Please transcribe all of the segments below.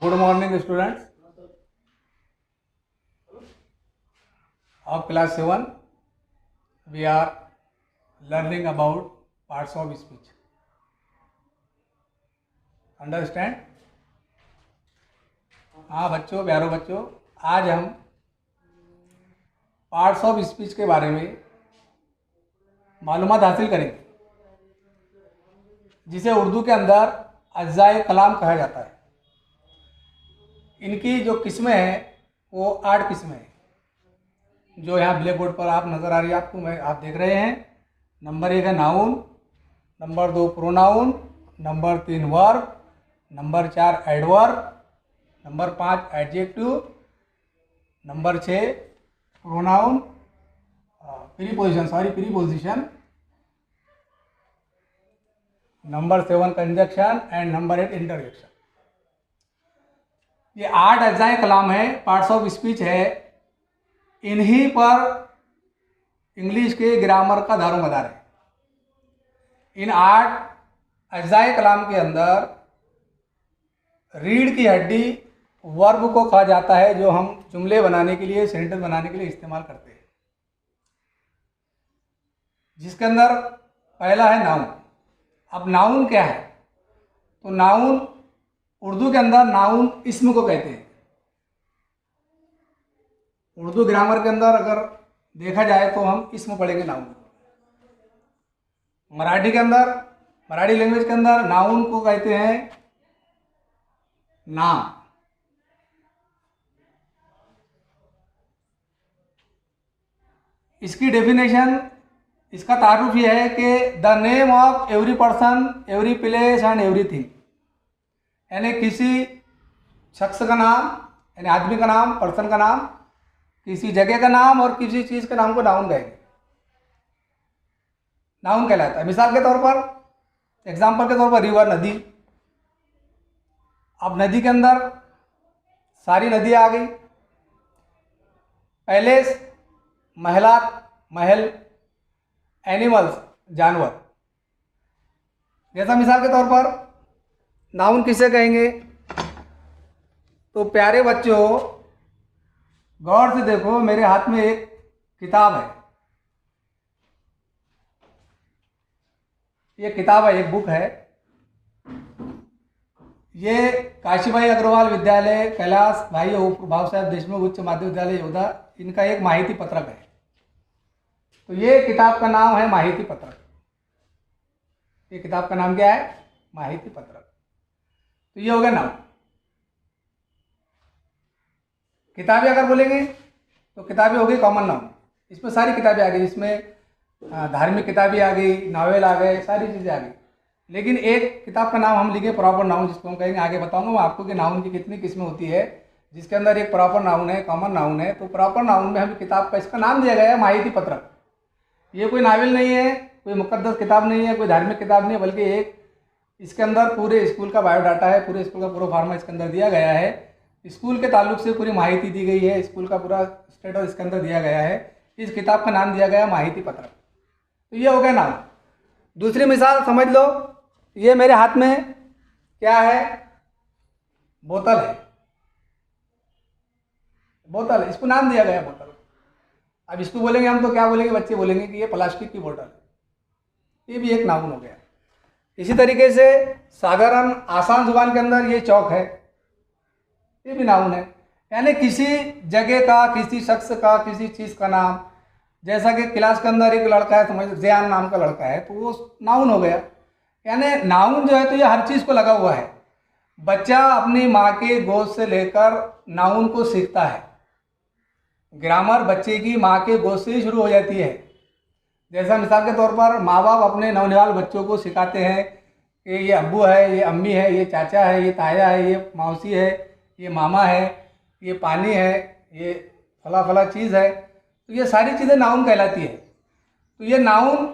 Good morning, students of class 7. We are learning about parts of speech. Understand? हाँ बच्चों, प्यारो बच्चों, आज हम पार्ट्स ऑफ स्पीच के बारे में मालूमात हासिल करेंगे, जिसे उर्दू के अंदर अज्जाए कलाम कहा जाता है। इनकी जो किस्में हैं वो 8 किस्में हैं, जो यहाँ ब्लैक बोर्ड पर आप नज़र आ रही है आपको, आप देख रहे हैं। नंबर 1 है noun, number 2 pronoun, number 3 verb, number 4 adverb, number 5 adjective, number 6 pronoun preposition, number 7 conjunction and number 8 interjection. ये 8 अज्जाए कलाम है, पार्ट्स ऑफ स्पीच है। इन्हीं पर इंग्लिश के ग्रामर का दारोमदार है। इन 8 अज्जाए कलाम के अंदर रीढ़ की हड्डी वर्ब को कहा जाता है, जो हम जुमले बनाने के लिए, सेंटेंस बनाने के लिए इस्तेमाल करते हैं, जिसके अंदर पहला है नाउन। अब नाउन क्या है? तो नाउन उर्दू के अंदर नाउन इस्म को कहते हैं। उर्दू ग्रामर के अंदर अगर देखा जाए तो हम इस्म पढ़ेंगे नाउन। मराठी के अंदर, मराठी लैंग्वेज के अंदर नाउन को कहते हैं नाम। इसकी डेफिनेशन, इसका तारुफ यह है कि the name of every person, every place and everything, यानी किसी शख्स का नाम, यानी आदमी का नाम, पर्सन का नाम, किसी जगह का नाम और किसी चीज़ के नाम को नाउन कहेंगे, नाउन कहलाता है। मिसाल के तौर पर, एग्जाम्पल के तौर पर रिवर, नदी। अब नदी के अंदर सारी नदियाँ आ गई। पैलेस, महलात, महल, एनिमल्स, जानवर। जैसा मिसाल के तौर पर नाउन किसे कहेंगे? तो प्यारे बच्चों, गौर से देखो, मेरे हाथ में एक किताब है। ये किताब है, एक बुक है। ये काशीबाई अग्रवाल विद्यालय, कैलाश भाई भाव साहब देशमुख उच्च माध्यमिक विद्यालय योधा, इनका एक माहिती पत्रक है। तो ये किताब का नाम है माहिती पत्रक। ये किताब का नाम क्या है? माहिती पत्रक। तो ये हो गया नाउन। किताबें अगर बोलेंगे तो किताबें हो गई कॉमन नाउन। इसमें सारी किताबें आ गई, इसमें धार्मिक किताबें आ गई, नावल आ गए, सारी चीज़ें आ गई। लेकिन एक किताब का नाम हम लिखे प्रॉपर नाउन, जिसको हम कहेंगे, आगे बताऊंगा मैं आपको कि नाउन की कितनी किस्में होती है, जिसके अंदर एक प्रॉपर नाउन है, कॉमन नाउन है। तो प्रॉपर नाउन में हम किताब का, इसका नाम दिया गया है माहिती पत्रक। ये कोई नावल नहीं है, कोई मुकद्दस किताब नहीं है, कोई धार्मिक किताब नहीं है, बल्कि एक, इसके अंदर पूरे स्कूल का बायोडाटा है, पूरे स्कूल का पूरा फार्मा इसके अंदर दिया गया है। स्कूल के ताल्लुक से पूरी माहिती दी गई है, स्कूल का पूरा स्टेटस इसके अंदर दिया गया है। इस किताब का नाम दिया गया माहिती पत्रक। तो ये हो गया नाम। दूसरी मिसाल समझ लो, ये मेरे हाथ में क्या है? बोतल है। बोतल, इसको नाम दिया गया बोतल। अब इसको बोलेंगे हम तो क्या बोलेंगे? बच्चे बोलेंगे कि ये प्लास्टिक की बोतल है। ये भी एक नाउन हो गया। इसी तरीके से साधारण आसान जुबान के अंदर ये चौक है, ये भी नाउन है। यानी किसी जगह का, किसी शख्स का, किसी चीज़ का नाम। जैसा कि क्लास के अंदर एक लड़का है, समझ, ज़ियान नाम का लड़का है, तो वो नाउन हो गया। यानी नाउन जो है तो ये हर चीज़ को लगा हुआ है। बच्चा अपनी माँ के गोद से लेकर नाउन को सीखता है। ग्रामर बच्चे की माँ के गोद से ही शुरू हो जाती है। जैसा मिसाल के तौर पर माँ बाप अपने नवनिहाल बच्चों को सिखाते हैं कि ये अब्बू है, ये अम्मी है, ये चाचा है, ये ताया है, ये मौसी है, ये मामा है, ये पानी है, ये फला फला चीज़ है। तो ये सारी चीज़ें नाउन कहलाती है। तो ये नाउन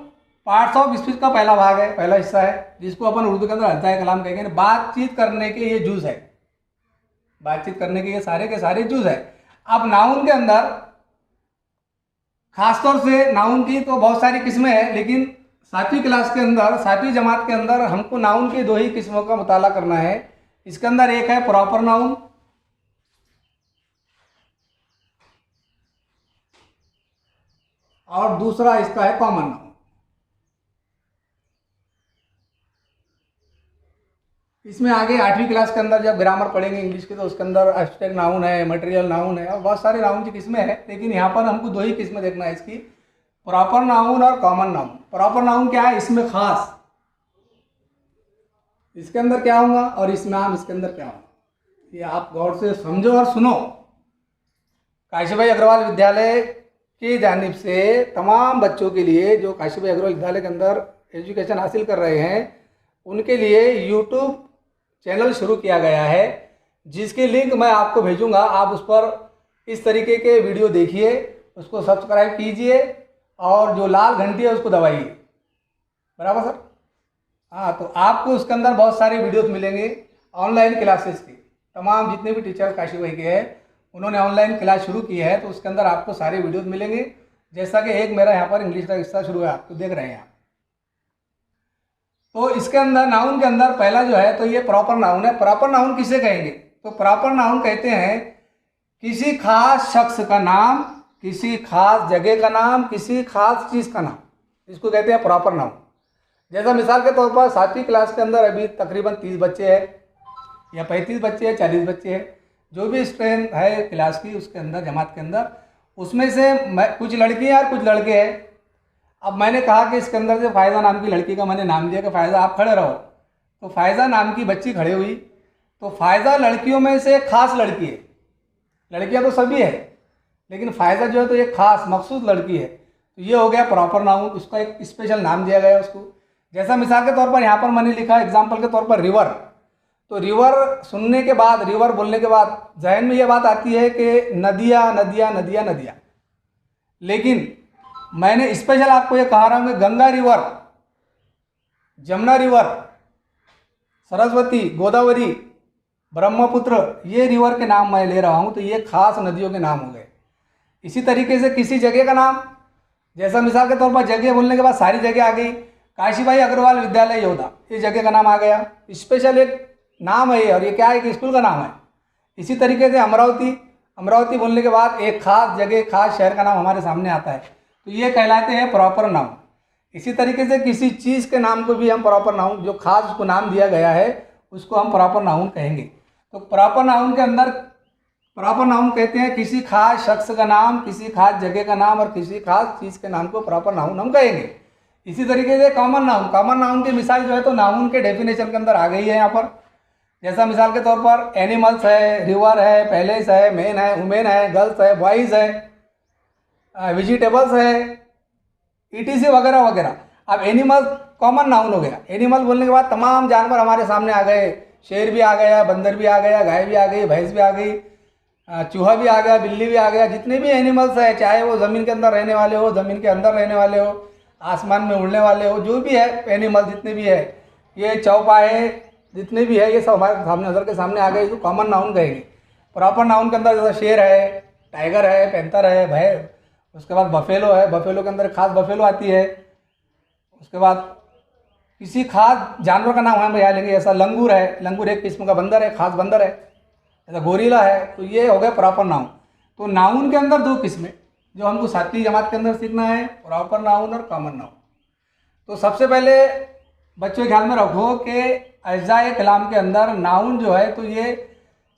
पार्ट्स ऑफ स्पीच का पहला भाग है, पहला हिस्सा है, जिसको अपन उर्दू के अंदर अज्जाए कलाम कहेंगे। बातचीत करने के ये जुज़ है, बातचीत करने के ये सारे के सारे जुज़ है। अब नाउन के अंदर खासतौर से नाउन की तो बहुत सारी किस्में हैं, लेकिन 7वीं क्लास के अंदर, 7वीं जमात के अंदर हमको नाउन की 2 ही किस्मों का मुताला करना है। इसके अंदर एक है प्रॉपर नाउन और दूसरा इसका है कॉमन नाउन। इसमें आगे 8वीं क्लास के अंदर जब ग्रामर पढ़ेंगे इंग्लिश की तो उसके अंदर एब्स्ट्रैक्ट नाउन है, मटेरियल नाउन है और बहुत सारे नाउन की किस्में हैं, लेकिन यहाँ पर हमको 2 ही किस्में देखना है इसकी, प्रॉपर नाउन और कॉमन नाउन। प्रॉपर नाउन क्या है, इसमें खास, इसके अंदर क्या होगा और इसमें आम इसके अंदर क्या होगा, ये आप गौर से समझो और सुनो। काशीबाई अग्रवाल विद्यालय की जानिब से तमाम बच्चों के लिए जो काशीबाई अग्रवाल विद्यालय के अंदर एजुकेशन हासिल कर रहे हैं उनके लिए यूट्यूब चैनल शुरू किया गया है, जिसकी लिंक मैं आपको भेजूंगा। आप उस पर इस तरीके के वीडियो देखिए, उसको सब्सक्राइब कीजिए और जो लाल घंटी है उसको दबाइए, बराबर सर। हाँ, तो आपको उसके अंदर बहुत सारे वीडियोस मिलेंगे ऑनलाइन क्लासेस की। तमाम जितने भी टीचर काशीबाई के हैं उन्होंने ऑनलाइन क्लास शुरू की है, तो उसके अंदर आपको सारे वीडियोस मिलेंगे। जैसा कि एक मेरा यहाँ पर इंग्लिश का हिस्सा शुरू है, आपको देख रहे हैं आप। तो इसके अंदर नाउन के अंदर पहला जो है तो ये प्रॉपर नाउन है। प्रॉपर नाउन किसे कहेंगे, तो प्रॉपर नाउन कहते हैं किसी खास शख्स का नाम, किसी खास जगह का नाम, किसी खास चीज़ का नाम, इसको कहते हैं प्रॉपर नाउन। जैसा मिसाल के तौर पर 7वीं क्लास के अंदर अभी तकरीबन 30 बच्चे हैं या 35 बच्चे हैं, 40 बच्चे हैं, जो भी स्ट्रेंथ है क्लास की उसके अंदर, जमात के अंदर, उसमें से कुछ लड़कियाँ और कुछ लड़के हैं। अब मैंने कहा कि इसके अंदर से फ़ायज़ा नाम की लड़की का मैंने नाम दिया कि फ़ायज़ा आप खड़े रहो, तो फ़ायज़ा नाम की बच्ची खड़ी हुई। तो फ़ायज़ा लड़कियों में से एक खास लड़की है, लड़कियां तो सभी है लेकिन फ़ायज़ा जो है तो एक खास मखसूस लड़की है, तो ये हो गया प्रॉपर नाउन, उसका एक स्पेशल नाम दिया गया उसको। जैसा मिसाल के तौर पर यहाँ पर मैंने लिखा एग्जाम्पल के तौर पर रिवर, तो रिवर सुनने के बाद, रिवर बोलने के बाद जहन में ये बात आती है कि नदियाँ नदियाँ नदियाँ नदियाँ, लेकिन मैंने स्पेशल आपको ये कहा रहा हूँ कि गंगा रिवर, जमुना रिवर, सरस्वती, गोदावरी, ब्रह्मपुत्र, ये रिवर के नाम मैं ले रहा हूँ, तो ये खास नदियों के नाम हो गए। इसी तरीके से किसी जगह का नाम, जैसा मिसाल के तौर पर जगह बोलने के बाद सारी जगह आ गई, काशीबाई अग्रवाल विद्यालय योधा, ये जगह का नाम आ गया, स्पेशल एक नाम है ये, और ये क्या है कि स्कूल का नाम है। इसी तरीके से अमरावती, अमरावती बोलने के बाद एक खास जगह, खास शहर का नाम हमारे सामने आता है, तो ये कहलाते हैं प्रॉपर नाउन। इसी तरीके से किसी चीज़ के नाम को भी हम प्रॉपर नाउन, जो खास उसको नाम दिया गया है उसको हम प्रॉपर नाउन कहेंगे। तो प्रॉपर नाउन के अंदर, प्रॉपर नाउन कहते हैं किसी खास शख्स का नाम, किसी खास जगह का नाम और किसी खास चीज़ के नाम को प्रॉपर नाउन हम कहेंगे। इसी तरीके से कॉमन नाउन, कॉमन नाउन की मिसाल जो है तो नाउन के डेफिनेशन के अंदर आ गई है यहाँ पर। जैसा मिसाल के तौर पर एनिमल्स है, रिवर है, पैलेस है, मैन है, वुमेन है, गर्ल्स है, बॉयज़ है, वेजिटेबल्स है, ईटीसी वगैरह वगैरह। अब एनिमल कॉमन नाउन हो गया, एनिमल बोलने के बाद तमाम जानवर हमारे सामने आ गए, शेर भी आ गया, बंदर भी आ गया, गाय भी आ गई, भैंस भी आ गई, चूहा भी आ गया, बिल्ली भी आ गया, जितने भी एनिमल्स है, चाहे वो ज़मीन के अंदर रहने वाले हो, ज़मीन के अंदर रहने वाले हो, आसमान में उड़ने वाले हो, जो भी है एनिमल जितने भी है, ये चौपाए जितने भी है, ये सब हमारे सामने, नज़र के सामने आ गए, इसको कॉमन नाउन कहेंगे। प्रॉपर नाउन के अंदर जैसे शेर है, टाइगर है, पैंथर है, भय, उसके बाद बफेलो है, बफेलो के अंदर खास बफेलो आती है। उसके बाद किसी खास जानवर का नाम हम यहाँ लेंगे, ऐसा लंगूर है, लंगूर एक किस्म का बंदर है, खास बंदर है, ऐसा गोरिल्ला है, तो ये हो गया प्रॉपर नाउन। तो नाउन के अंदर 2 किस्में जो हमको 7वीं जमात के अंदर सीखना है, प्रॉपर नाउन और कॉमन नाउन। तो सबसे पहले बच्चों ख्याल में रखो कि अज्जाए कलाम के अंदर नाउन जो है तो ये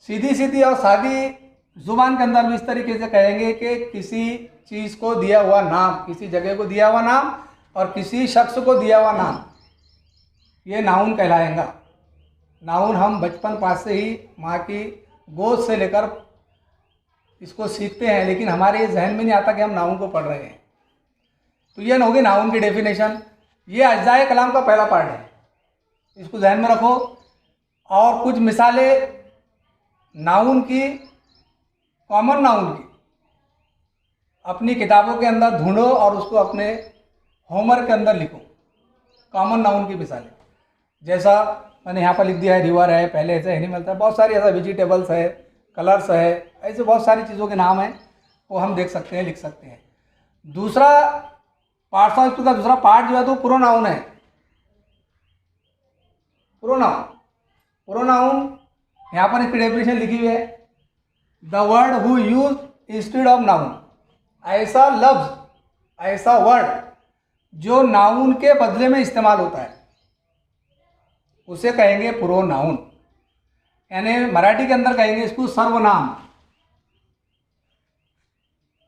सीधी सीधी और सादी जुबान के अंदर भी इस तरीके से कहेंगे कि किसी चीज़ को दिया हुआ नाम, किसी जगह को दिया हुआ नाम और किसी शख्स को दिया हुआ नाम, ये नाउन कहलाएगा। नाउन हम बचपन पास से ही माँ की गोद से लेकर इसको सीखते हैं, लेकिन हमारे जहन में नहीं आता कि हम नाउन को पढ़ रहे हैं। तो ये होगी नाउन की डेफिनेशन। ये अज्जाए कलाम का पहला पार्ट है, इसको जहन में रखो। और कुछ मिसालें नाउन की, कॉमन नाउन की अपनी किताबों के अंदर ढूंढो और उसको अपने होमवर्क के अंदर लिखो। कॉमन नाउन की मिसालें जैसा मैंने यहाँ पर लिख दिया है, रिवर है, पैलेस है, एनिमल है, बहुत सारी, ऐसा वेजिटेबल्स है, कलर्स है, ऐसे बहुत सारी चीज़ों के नाम हैं, वो हम देख सकते हैं, लिख सकते हैं। दूसरा पार्ट्स ऑफ स्पीच का दूसरा पार्ट जो है तो प्रोनाउन है। प्रोनाउन यहाँ पर इसकी डेफिनेशन लिखी हुई है, the word who use instead of noun. ऐसा लफ्ज, ऐसा वर्ड जो नाउन के बदले में इस्तेमाल होता है उसे कहेंगे प्रोनाउन, यानी मराठी के अंदर कहेंगे इसको सर्वनाम।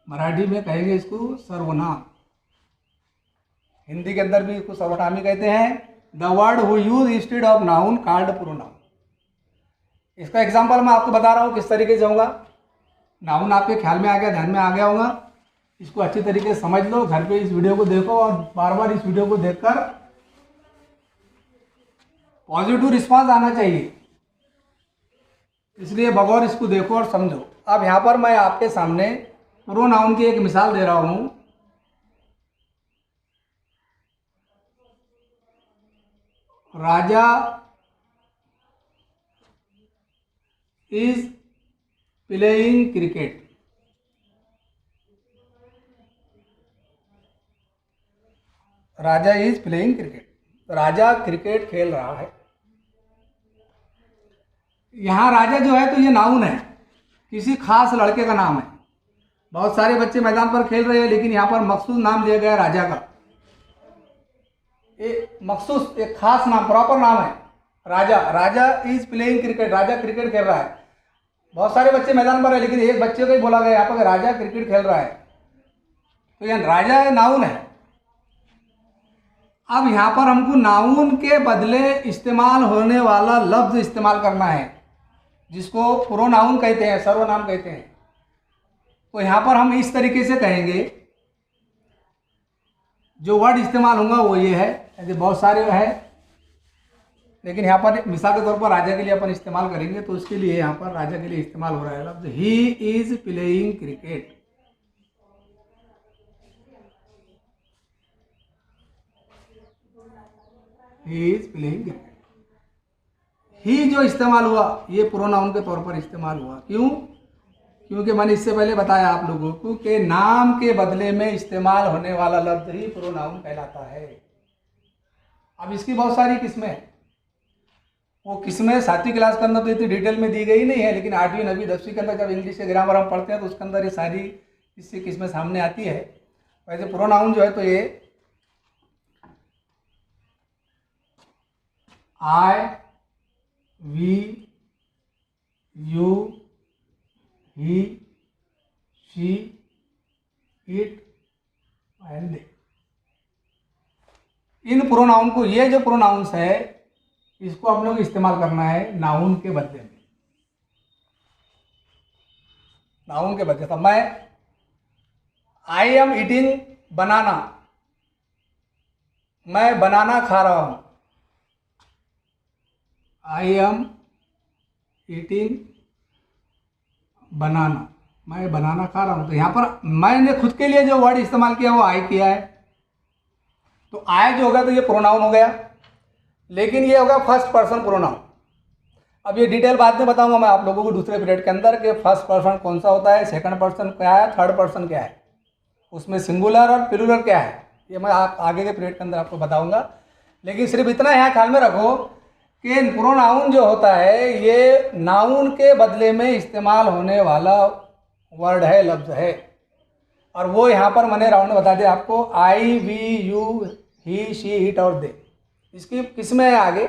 मराठी में कहेंगे इसको सर्वनाम, हिंदी के अंदर भी इसको सर्वनाम ही कहते हैं। The word who use instead of noun called pronoun. इसका एग्जांपल मैं आपको बता रहा हूँ किस तरीके से होगा। नाउन आपके ख्याल में आ गया, ध्यान में आ गया होगा। इसको अच्छी तरीके से समझ लो, घर पे इस वीडियो को देखो और बार बार इस वीडियो को देखकर पॉजिटिव रिस्पांस आना चाहिए, इसलिए बगौर इसको देखो और समझो। अब यहाँ पर मैं आपके सामने प्रोनाउन की एक मिसाल दे रहा हूँ। Raja is playing cricket. Raja is playing cricket, Raja cricket खेल रहा है। यहाँ राजा जो है तो ये नाउन है, किसी खास लड़के का नाम है। बहुत सारे बच्चे मैदान पर खेल रहे हैं, लेकिन यहाँ पर मखसूस नाम लिया गया राजा का। एक मखसूस, एक खास नाम, प्रॉपर नाम है Raja. Raja is playing cricket, Raja cricket खेल रहा है। बहुत सारे बच्चे मैदान पर है, लेकिन एक बच्चे को ही बोला गया यहाँ पर राजा क्रिकेट खेल रहा है, तो यह राजा नाउन है। अब यहाँ पर हमको नाउन के बदले इस्तेमाल होने वाला लफ्ज इस्तेमाल करना है, जिसको प्रोनाउन कहते हैं, सर्वनाम कहते हैं। तो यहाँ पर हम इस तरीके से कहेंगे, जो वर्ड इस्तेमाल होगा वो ये है, ऐसे बहुत सारे है, लेकिन यहाँ पर मिसाल के तौर पर राजा के लिए अपन इस्तेमाल करेंगे। तो उसके लिए यहाँ पर राजा के लिए इस्तेमाल हो रहा है लफ्ज he is playing cricket. He is playing cricket. He जो इस्तेमाल हुआ ये प्रोनाउन के तौर पर इस्तेमाल हुआ। क्यों? क्योंकि मैंने इससे पहले बताया आप लोगों को कि नाम के बदले में इस्तेमाल होने वाला लफ्ज ही प्रोनाउन कहलाता है। अब इसकी बहुत सारी किस्में हैं। वो किस्में 7वीं क्लास के अंदर तो इतनी डिटेल में दी गई नहीं है, लेकिन 8वीं 9वीं 10वीं के अंदर जब इंग्लिश के ग्रामर हम पढ़ते हैं तो उसके अंदर ये सारी इससे किस्में सामने आती है। वैसे प्रोनाउन जो है तो ये I, we, you, he, she, it and they. इन प्रोनाउन को, ये जो प्रोनाउंस है इसको हम लोग इस्तेमाल करना है नाउन के बदले में। नाउन के बदले, तो मैं आई एम ईटिंग बनाना, मैं बनाना खा रहा हूं। आई एम ईटिंग बनाना, मैं बनाना खा रहा हूं। तो यहां पर मैंने खुद के लिए जो वर्ड इस्तेमाल किया वो आई किया है, तो आई जो होगा तो ये प्रोनाउन हो गया, लेकिन ये होगा फर्स्ट पर्सन प्रोनाउन। अब ये डिटेल बाद में बताऊंगा मैं आप लोगों को दूसरे पीरियड के अंदर कि फर्स्ट पर्सन कौन सा होता है, सेकंड पर्सन क्या है, थर्ड पर्सन क्या है, उसमें सिंगुलर और प्लूरल क्या है, ये मैं आप आगे के पीरियड के अंदर आपको बताऊंगा। लेकिन सिर्फ इतना यहाँ ख्याल में रखो कि प्रोनाउन जो होता है ये नाउन के बदले में इस्तेमाल होने वाला वर्ड है, लफ्ज है। और वो यहाँ पर मैंने राउंड में बता दिया आपको, I, we, you, he, she, it और दे। इसकी किस्में है आगे,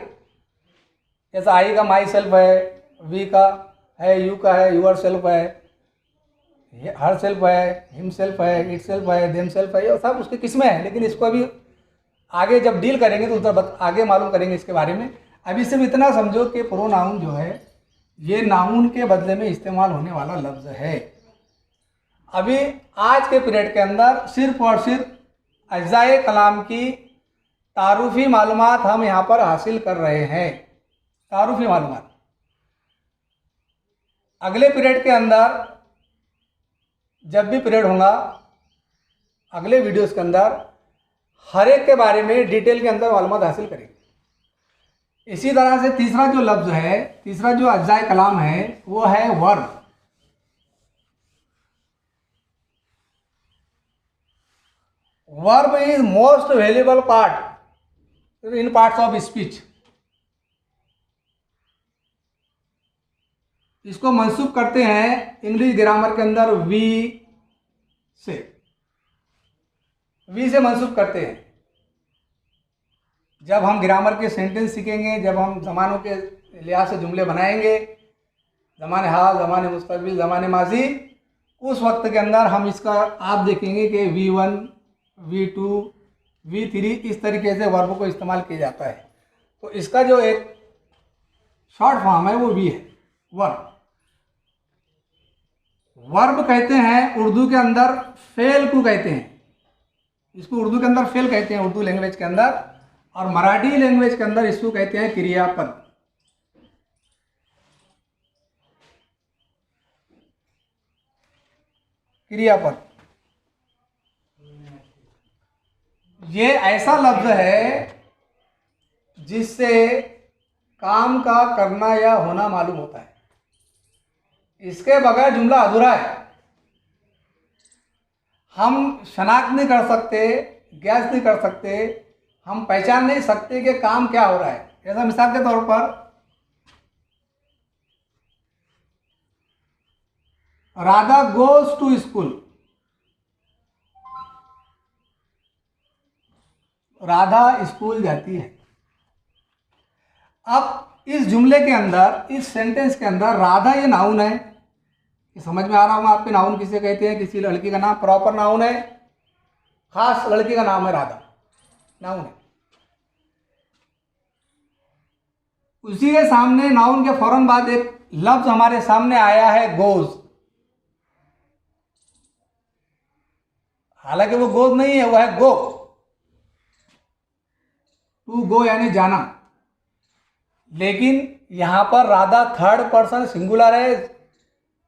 जैसा आई का माई सेल्फ है, वी का है, यू का है यूर सेल्फ है, हर सेल्फ है, हिम सेल्फ है, इट सेल्फ है, देम सेल्फ है, ये सब उसकी किस्में हैं। लेकिन इसको अभी आगे जब डील करेंगे तो उधर आगे मालूम करेंगे इसके बारे में। अभी सिर्फ इतना समझो कि प्रोनाउन जो है ये नाउन के बदले में इस्तेमाल होने वाला लफ्ज है। अभी आज के पीरियड के अंदर सिर्फ और सिर्फ अज्जाए कलाम की तारुफी मालूमात हम यहाँ पर हासिल कर रहे हैं, तारुफी मालूमात। अगले पीरियड के अंदर जब भी पीरियड होगा, अगले वीडियोस के अंदर हर एक के बारे में डिटेल के अंदर मालूमात हासिल करेंगे। इसी तरह से तीसरा जो लफ्ज है, तीसरा जो अज्जाए कलाम है वो है verb. Verb is most valuable part in parts of speech. इसको मंसूब करते हैं इंग्लिश ग्रामर के अंदर वी से, वी से मंसूब करते हैं। जब हम ग्रामर के सेंटेंस सीखेंगे, जब हम ज़मानों के लिहाज से जुमले बनाएंगे, ज़माने हाल, ज़माने मुस्तकबिल, ज़माने माजी, उस वक्त के अंदर हम इसका आप देखेंगे कि V1, V2, V3 इस तरीके से वर्ब को इस्तेमाल किया जाता है। तो इसका जो एक शॉर्ट फॉर्म है वो वी है, वर्ब। वर्ब कहते हैं उर्दू के अंदर फेल को कहते हैं, इसको उर्दू के अंदर फेल कहते हैं उर्दू लैंग्वेज के अंदर, और मराठी लैंग्वेज के अंदर इसको कहते हैं क्रियापद। क्रियापद ये ऐसा लफ्ज है जिससे काम का करना या होना मालूम होता है। इसके बगैर जुमला अधूरा है। हम शनाख्त नहीं कर सकते, गैस नहीं कर सकते, हम पहचान नहीं सकते कि काम क्या हो रहा है। जैसा मिसाल के तौर पर Radha goes to school, Radha school जाती है। अब इस जुमले के अंदर, इस सेंटेंस के अंदर राधा ये नाउन है, ये समझ में आ रहा होगा आपके नाउन किसे कहते हैं। किसी लड़की का नाम प्रॉपर नाउन है, खास लड़की का नाम है राधा, नाउन है। उसी के सामने नाउन के फौरन बाद एक लफ्ज हमारे सामने आया है गोज। हालांकि वो गोज नहीं है, वो है गो। टू गो यानी जाना, लेकिन यहां पर राधा थर्ड पर्सन सिंगुलर है,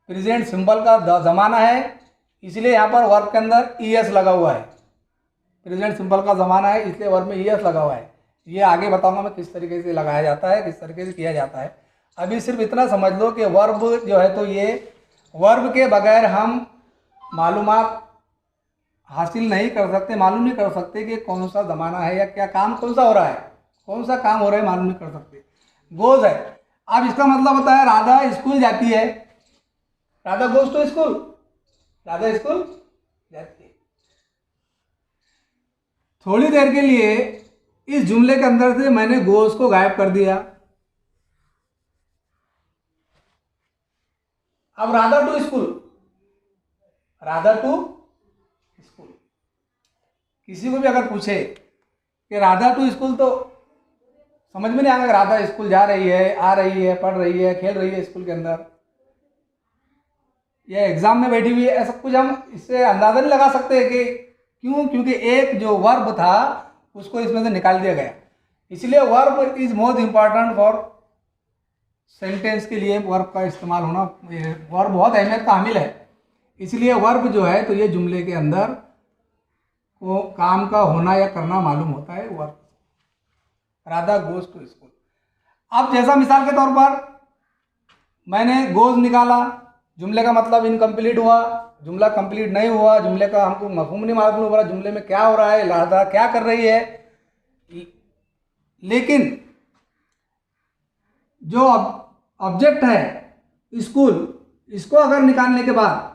प्रेजेंट सिंपल का जमाना है, इसलिए यहां पर वर्ब के अंदर ईएस लगा हुआ है। प्रेजेंट सिंपल का जमाना है इसलिए वर्ब में ईएस लगा हुआ है। ये आगे बताऊंगा मैं किस तरीके से लगाया जाता है, किस तरीके से किया जाता है। अभी सिर्फ इतना समझ लो कि वर्ब जो है, तो ये वर्ब के बगैर हम मालूमात हासिल नहीं कर सकते, मालूम नहीं कर सकते कि कौन सा ज़माना है या क्या काम कौन सा हो रहा है, कौन सा काम हो रहा है मालूम नहीं कर सकते। गोज है। अब इसका मतलब होता है राधा स्कूल जाती है, Radha goes to school, Radha school जाती है। थोड़ी देर के लिए इस जुमले के अंदर से मैंने गोज को गायब कर दिया। अब Radha to school, Radha to school. किसी को भी अगर पूछे कि राधा टू स्कूल, तो समझ में नहीं आएगा। राधा स्कूल जा रही है, आ रही है, पढ़ रही है, खेल रही है स्कूल के अंदर, या एग्जाम में बैठी हुई है, ऐसा कुछ हम इससे अंदाजा नहीं लगा सकते कि क्यों, क्योंकि एक जो वर्ब था उसको इसमें से निकाल दिया गया। इसलिए verb is most important for sentence के लिए वर्ब का इस्तेमाल होना, वर्ब बहुत अहमियत का हामिल है। इसलिए वर्ब जो है तो ये जुमले के अंदर को काम का होना या करना मालूम होता है verb. Radha goes to school. अब जैसा मिसाल के तौर पर मैंने गोज निकाला, जुमले का मतलब इनकम्प्लीट हुआ, जुमला कंप्लीट नहीं हुआ, जुमले का हमको मफहूम नहीं मालूम हो रहा, जुमले में क्या हो रहा है, राधा क्या कर रही है। लेकिन जो ऑब्जेक्ट है स्कूल, इसको अगर निकालने के बाद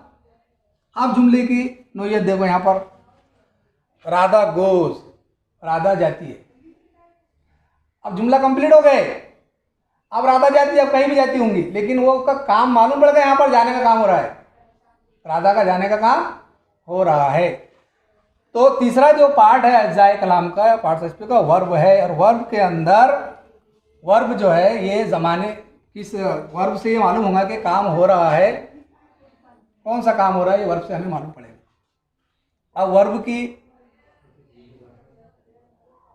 आप जुमले की नोयत देखो, यहां पर राधा गोज, राधा जाती है। अब जुमला कंप्लीट हो गए, अब राधा जाती है, अब कहीं भी जाती होंगी, लेकिन वो का काम मालूम पड़ गया, यहां पर जाने का काम हो रहा है, राधा का जाने का काम हो रहा है। तो तीसरा जो पार्ट है अज्जाए कलाम का, पार्टिसिपल का, वर्ब है। और वर्ब के अंदर वर्ब जो है ये जमाने, किस वर्ब से ये मालूम होगा कि काम हो रहा है, कौन सा काम हो रहा है, ये वर्ब से हमें मालूम पड़ेगा। अब वर्ब की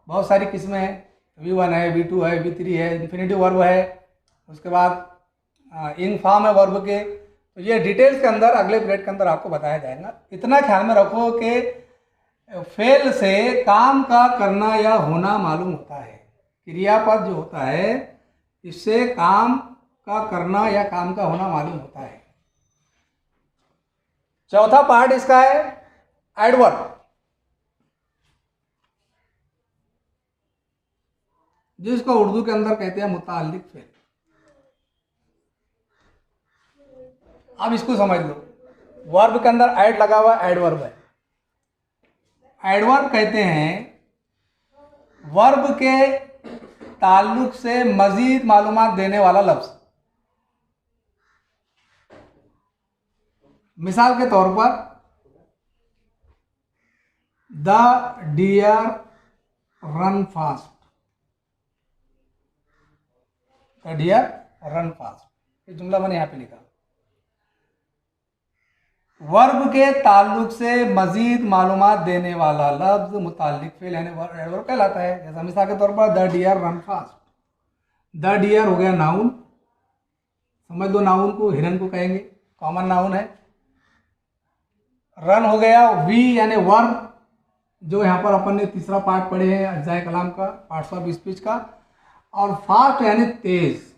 बहुत सारी किस्में हैं, V1 है, V2 है, V3 है, इन्फिनेटिव वर्ब है, उसके बाद इन फॉर्म है वर्ब के। तो ये डिटेल्स के अंदर अगले पीरियड के अंदर आपको बताया जाएगा। इतना ख्याल में रखो कि फेल से काम का करना या होना मालूम होता है। क्रियापद जो होता है इससे काम का करना या काम का होना मालूम होता है। चौथा पार्ट इसका है एडवर्ब, जिसको उर्दू के अंदर कहते हैं मुताल्लिक फेल। अब इसको समझ लो, वर्ब के अंदर ऐड लगा हुआ एडवर्ब है। एडवर्ब कहते हैं वर्ब के ताल्लुक से मजीद मालूमात देने वाला लफ्ज। मिसाल के तौर पर the deer run fast, the deer run fast, ये जुमला मैंने यहां पे लिखा। वर्ब के ताल्लुक से मजीद मालूमात देने वाला लफ्ज मुताल्लिक फेल यानी एडवर्ब कहलाता है। जैसा मिसाल के तौर पर the deer run fast, the deer हो गया नाउन, समझ लो नाउन को, हिरन को कहेंगे, कॉमन नाउन है। रन हो गया वी यानी वर्ब, जो यहाँ पर अपन ने तीसरा पार्ट पढ़े हैं अज्जाए कलाम का, पार्ट्स ऑफ स्पीच का। और फास्ट यानी तेज।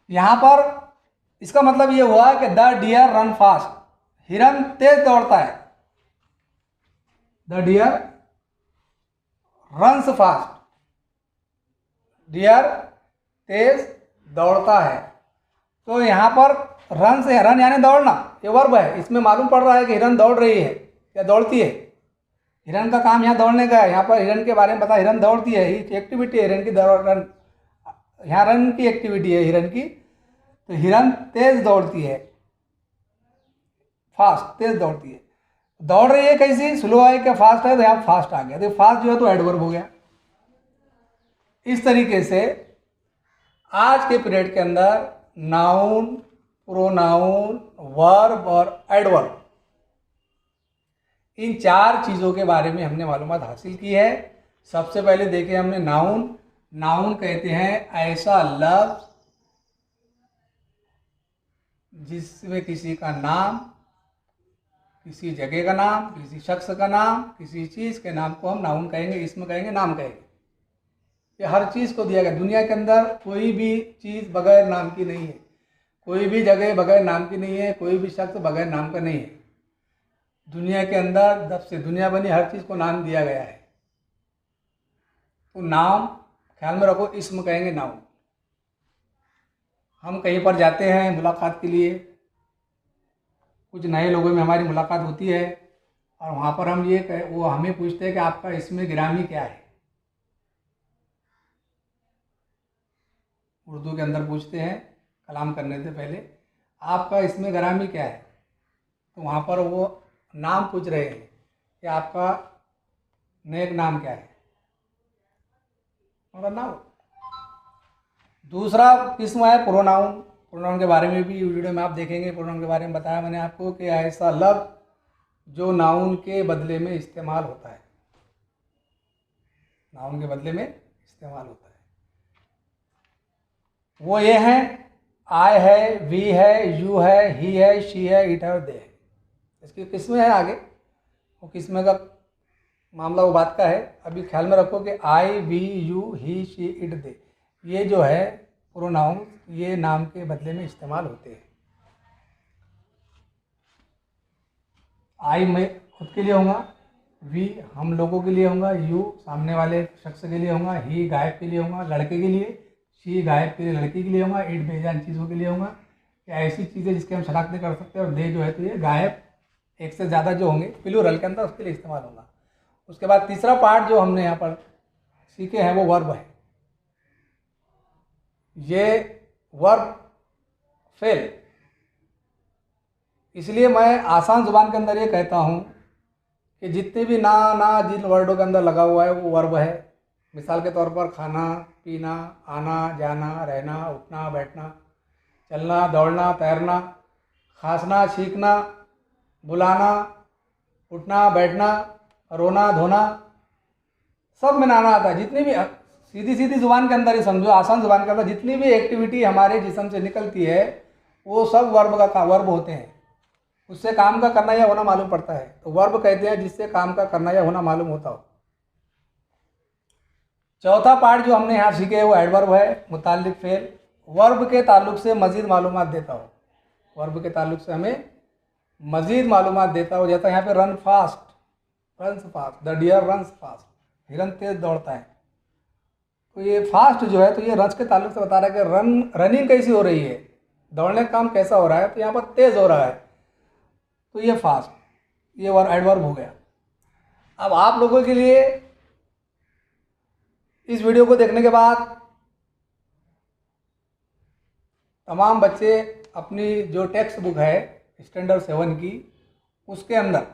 यहां पर इसका मतलब ये हुआ कि द डियर रन फास्ट, हिरन तेज दौड़ता है। The deer runs fast, deer तेज दौड़ता है। तो यहां पर रन यानी दौड़ना, ये वर्ब है। इसमें मालूम पड़ रहा है कि हिरन दौड़ रही है या दौड़ती है। हिरन का काम यहाँ दौड़ने का है। यहाँ पर हिरन के बारे में बता, हिरन दौड़ती है, ये एक्टिविटी है हिरन की, रन, यहाँ रन की एक्टिविटी है हिरन की। तो हिरन तेज दौड़ती है, फास्ट, तेज दौड़ती है। दौड़ रही है कैसी, स्लो है क्या फास्ट है, तो यहाँ फास्ट आ गया। तो फास्ट जो है तो एडवर्ब हो गया। इस तरीके से आज के पीरियड के अंदर नाउन, प्रोनाउन, वर्ब और एडवर्ब, इन चार चीज़ों के बारे में हमने मालूमात हासिल की है। सबसे पहले देखे हमने नाउन। नाउन कहते हैं ऐसा लफ्ज जिसमें किसी का नाम, किसी जगह का नाम, किसी शख्स का नाम, किसी चीज़ के नाम को हम नाउन कहेंगे, इसमें कहेंगे, नाम कहेंगे। ये हर चीज़ को दिया गया। दुनिया के अंदर कोई भी चीज़ बगैर नाम की नहीं है, कोई भी जगह बगैर नाम की नहीं है, कोई भी शख्स बगैर नाम का नहीं है। दुनिया के अंदर जब से दुनिया बनी हर चीज़ को नाम दिया गया है। तो नाम ख्याल में रखो, इस्म कहेंगे नाउन। हम कहीं पर जाते हैं मुलाकात के लिए, कुछ नए लोगों में हमारी मुलाकात होती है और वहाँ पर हम वो हमें पूछते हैं कि आपका इसमें गिरामी क्या है। उर्दू के अंदर पूछते हैं कलाम करने से पहले, आपका इसमें गिरामी क्या है। तो वहाँ पर वो नाम पूछ रहे हैं कि आपका नेक नाम क्या है, मतलब नाम। दूसरा किस्म है प्रोनाउन। प्रोनाउन के बारे में भी वीडियो में आप देखेंगे। प्रोनाउन के बारे में बताया मैंने आपको कि ऐसा लफ्ज जो नाउन के बदले में इस्तेमाल होता है, नाउन के बदले में इस्तेमाल होता है। वो ये हैं, आई है, वी है, यू है, ही है, शी है, इट है और दे है। इसकी किस्में हैं आगे, वो किस्में का मामला वो बात का है। अभी ख्याल में रखो कि I, we, you, he, she, it, they, ये जो है प्रोनाउन, ये नाम के बदले में इस्तेमाल होते हैं। आई मैं खुद के लिए होगा, वी हम लोगों के लिए होगा, यू सामने वाले शख्स के लिए होगा, ही गायब के लिए होगा, लड़के के लिए, शी गायब के लिए लड़की के लिए होगा, इट बेजान चीज़ों के लिए होगा। या ऐसी चीज़ें जिसके हम शनाख्त नहीं कर सकते। और दे जो है तो ये गायब, एक से ज़्यादा जो होंगे प्लूरल के अंदर, उसके लिए इस्तेमाल होगा। उसके बाद तीसरा पार्ट जो हमने यहाँ पर सीखे हैं वो वर्ब है। ये वर्ब फेल, इसलिए मैं आसान ज़ुबान के अंदर ये कहता हूँ कि जितने भी ना जिन वर्डों के अंदर लगा हुआ है वो वर्ब है। मिसाल के तौर पर खाना, पीना, आना, जाना, रहना, उठना, बैठना, चलना, दौड़ना, तैरना, खांसना, छींकना, बुलाना, उठना, बैठना, रोना, धोना, सब में नाना आता है। जितनी भी सीधी ज़ुबान के अंदर ही समझो, आसान ज़ुबान के अंदर जितनी भी एक्टिविटी हमारे जिस्म से निकलती है वो सब वर्ब होते हैं। उससे काम का करना या होना मालूम पड़ता है, तो वर्ब कहते हैं जिससे काम का करना या होना मालूम होता हो। चौथा पार्ट जो हमने यहाँ सीखे वो एडवर्ब है, मुताल्लिक फेल, वर्ब के ताल्लुक से मज़ीद मालूमात देता हो, वर्ब के ताल्लुक से हमें मज़ीद मालूमात देता हो। जैसा यहाँ पे run fast, runs fast, the deer runs fast, हिरन तेज दौड़ता है। तो ये फास्ट जो है तो ये रन्स के ताल्लुक से बता रहा है कि रनिंग कैसी हो रही है, दौड़ने का काम कैसा हो रहा है, तो यहाँ पर तेज़ हो रहा है, तो ये फास्ट, ये एडवर्ब हो गया। अब आप लोगों के लिए इस वीडियो को देखने के बाद तमाम बच्चे अपनी जो टेक्स्ट बुक है स्टैंडर्ड 7 की, उसके अंदर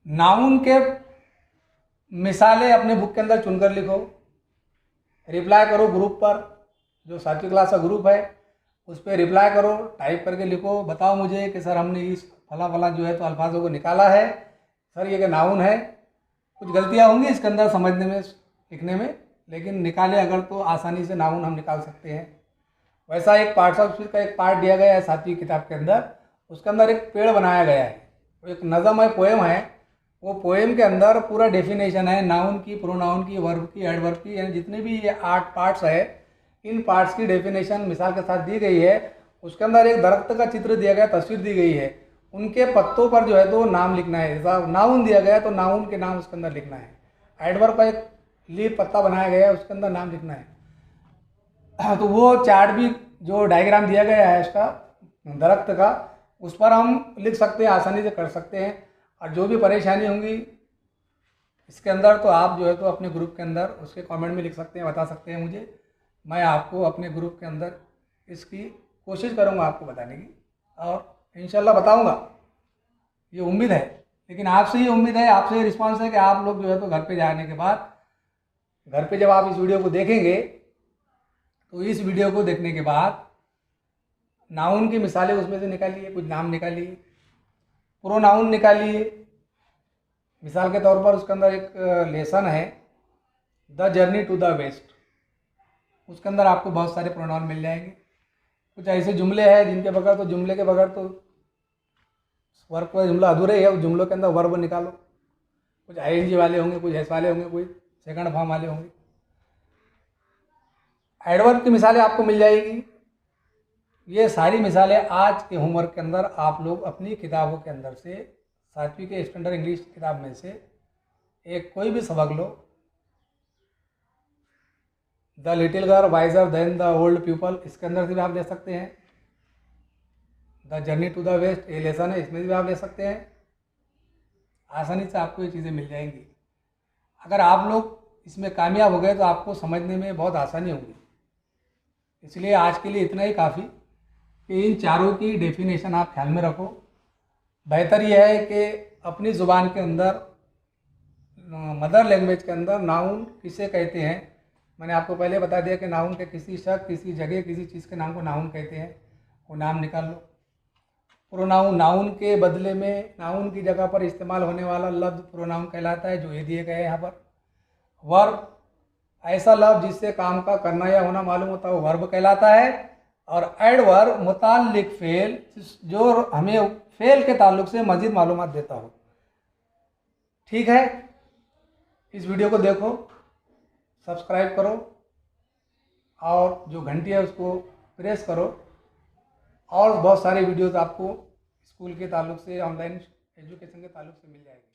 नाउन के मिसालें अपने बुक के अंदर चुनकर लिखो, रिप्लाई करो ग्रुप पर, जो 7वीं क्लास का ग्रुप है उस पर रिप्लाई करो, टाइप करके लिखो, बताओ मुझे कि सर हमने इस फला फला जो है तो अल्फाजों को निकाला है, सर ये क्या नाउन है। कुछ गलतियाँ होंगी इसके अंदर समझने में, लिखने में, लेकिन निकाले अगर तो आसानी से नाउन हम निकाल सकते हैं। वैसा एक पार्ट्स ऑफ स्पीच का एक पार्ट दिया गया है 7वीं किताब के अंदर, उसके अंदर एक पेड़ बनाया गया है, एक नज़म है, पोएम है, वो पोएम के अंदर पूरा डेफिनेशन है नाउन की, प्रोनाउन की, वर्ब की, एडवर्ब की, यानी जितने भी ये 8 पार्ट्स है, इन पार्ट्स की डेफिनेशन मिसाल के साथ दी गई है। उसके अंदर एक दरख्त का चित्र दिया गया, तस्वीर दी गई है, उनके पत्तों पर जो है तो नाम लिखना है, जैसा नाउन दिया गया है तो नाउन के नाम उसके अंदर लिखना है। एडवर्ब का एक लीफ पत्ता बनाया गया है, उसके अंदर नाम लिखना है। तो वो चार्ट भी जो डायग्राम दिया गया है इसका दरख्त का, उस पर हम लिख सकते हैं, आसानी से कर सकते हैं। और जो भी परेशानी होंगी इसके अंदर तो आप जो है तो अपने ग्रुप के अंदर उसके कमेंट में लिख सकते हैं, बता सकते हैं मुझे, मैं आपको अपने ग्रुप के अंदर इसकी कोशिश करूंगा आपको बताने की, और इंशाल्लाह बताऊंगा, ये उम्मीद है। लेकिन आपसे ये उम्मीद है, आपसे ये रिस्पांस है कि आप लोग जो है तो घर पे जाने के बाद, घर पे जब आप इस वीडियो को देखेंगे तो इस वीडियो को देखने के बाद नाउन की मिसालें उसमें से निकालिए, कुछ नाम निकालिए, प्रोनाउन निकालिए। मिसाल के तौर पर उसके अंदर एक लेसन है the journey to the west, उसके अंदर आपको बहुत सारे प्रोनाउन मिल जाएंगे। कुछ ऐसे जुमले हैं जिनके बगैर तो, जुमले के बगैर तो वर्ब का जुमला अधूरे ही है, उस जुमलों के अंदर वर्ब निकालो। कुछ आईएनजी वाले होंगे, कुछ एस वाले होंगे, कुछ सेकंड फॉर्म वाले होंगे। एडवर्ब की मिसालें आपको मिल जाएगी। ये सारी मिसालें आज के होमवर्क के अंदर आप लोग अपनी किताबों के अंदर से, 7वीं के स्टैंडर्ड इंग्लिश किताब में से एक कोई भी सबक लो। The little girl wiser than the old people, इसके अंदर से भी आप ले सकते हैं। The journey to the west, ये लेसन है, इसमें भी आप ले सकते हैं। आसानी से आपको ये चीज़ें मिल जाएंगी। अगर आप लोग इसमें कामयाब हो गए तो आपको समझने में बहुत आसानी होगी। इसलिए आज के लिए इतना ही काफ़ी कि इन चारों की डेफिनेशन आप ख्याल में रखो। बेहतर यह है कि अपनी ज़ुबान के अंदर, मदर लैंग्वेज के अंदर नाउन किसे कहते हैं, मैंने आपको पहले बता दिया कि नाउन के किसी शख्स, किसी जगह, किसी चीज़ के नाम को नाउन कहते हैं, वो नाम निकाल लो। प्रोनाउन, नाउन के बदले में, नाउन की जगह पर इस्तेमाल होने वाला लफ्ज़ प्रोनाउन कहलाता है, जो ये दिए गए हैं यहाँ पर। वर्ब, ऐसा लफ्ज़ जिससे काम का करना या होना मालूम होता है, वो वर्ब कहलाता है। और एडवर्ब मुताल्लिक फेल, जो हमें फेल के ताल्लुक से मज़ीद मालूमात देता हो। ठीक है, इस वीडियो को देखो, सब्सक्राइब करो और जो घंटी है उसको प्रेस करो, और बहुत सारे वीडियोस आपको स्कूल के ताल्लुक से, ऑनलाइन एजुकेशन के ताल्लुक से मिल जाएगी।